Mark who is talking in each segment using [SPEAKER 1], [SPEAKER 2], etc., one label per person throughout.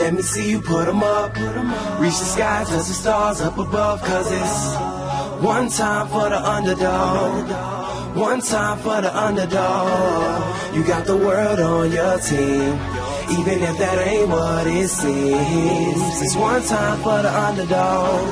[SPEAKER 1] Let me see you put 'em up. Reach the sky, touch the stars up above. Cause it's one time for the underdog. One time for the underdog. You got the world on your team, even if that ain't what it seems. It's one time for the underdog.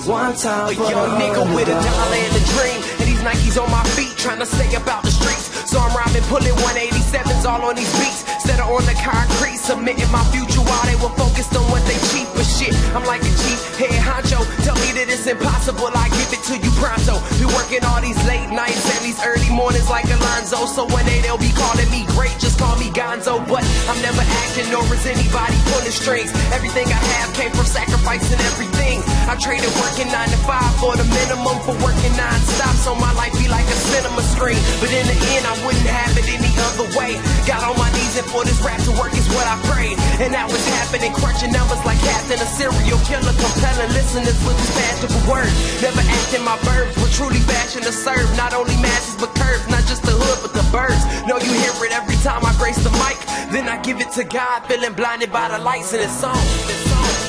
[SPEAKER 1] One time for the underdog. A young nigga with a dollar and a dream, and these Nikes on my feet, trying to stay about the streets. So I'm rhyming, pulling 187s all on these beats, instead of on the concrete, submitting my future while they were focused on what they cheap. But shit, I'm like a chief head honcho. Tell me that it's impossible, I give it to you pronto. Be working all these late nights and these early mornings like Alonzo. So one day they'll be calling me great, just call me Gonzo. But I'm never acting, nor is anybody pulling strings. Everything I have came from sacrificing everything. I traded working 9 to 5 for the minimum for working non-stop, so my life be like a cinema screen. But in the end, I wouldn't have it any other way. Got on my knees and for this rap to work is what I prayed. And now it's happening, crunching numbers like Captain, a serial killer, compelling listeners with this passionate word. Never acting my verbs, but truly fashion to serve not only masses but curves, not just the hood but the birds. Know you hear it every time I grace the mic, then I give it to God, feeling blinded by the lights in this song.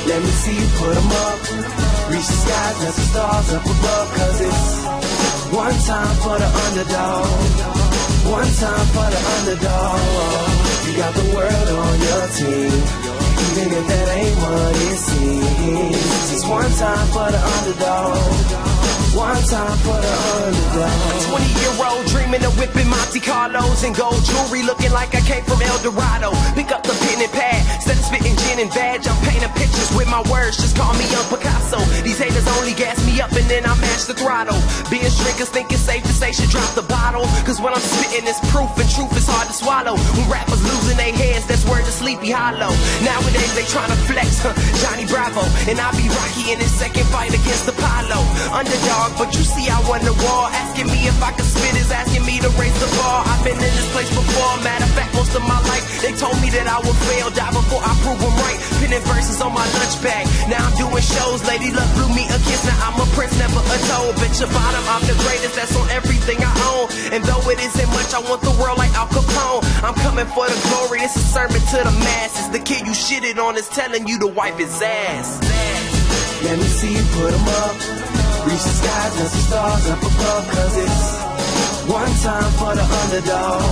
[SPEAKER 1] Let me see you put 'em up. Reach the sky, touch the stars up above. Cause it's one time for the underdog. One time for the underdog. You got the world on your team, even if that ain't what it seems. It's one time for the underdog. One time for the underdog. 20-year-old dreaming of whipping Monte Carlos and gold jewelry, looking like I came from El Dorado. Pick up the pen and pad, instead of spitting gin and badge, I'm painting pictures with my words, just call me Young Picasso. These haters only gas me up and then I mash the throttle. Beer drinkers think it's safe to say should drop the bottle, cause when I'm spitting it's proof and truth is hard to swallow. When rappers losing their heads, that's word to Sleepy Hollow. Nowadays they tryna flex, Johnny Bravo, and I'll be Rocky in his second fight against Apollo. Underdog, but you see I won the war. Asking me if I could spit is asking me to raise the bar. I've been in this place before, matter of fact most of my life they told me that I would fail, die before I prove them right. Pinning verses on my lunch bag, now I'm doing shows. Lady Luck blew me a kiss, now I'm a prince, never a toad. Bitch your bottom, I'm the greatest, that's on everything I own. And though it isn't much, I want the world like Al Capone. I'm coming for the glory, this is a sermon to the masses. The kid you shitted on is telling you to wipe his ass. Let me see you put 'em up. Reach the sky, touch the stars up above. Cause it's one time for the underdog.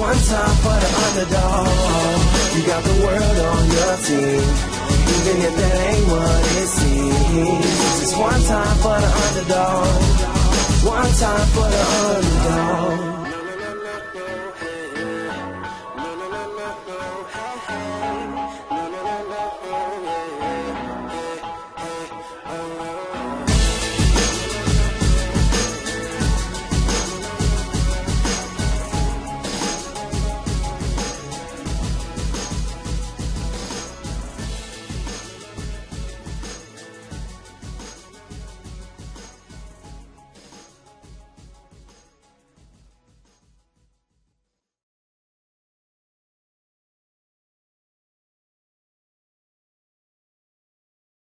[SPEAKER 1] One time for the underdog. You got the world on your team, even if that ain't what it seems. It's one time for the underdog. One time for the underdog.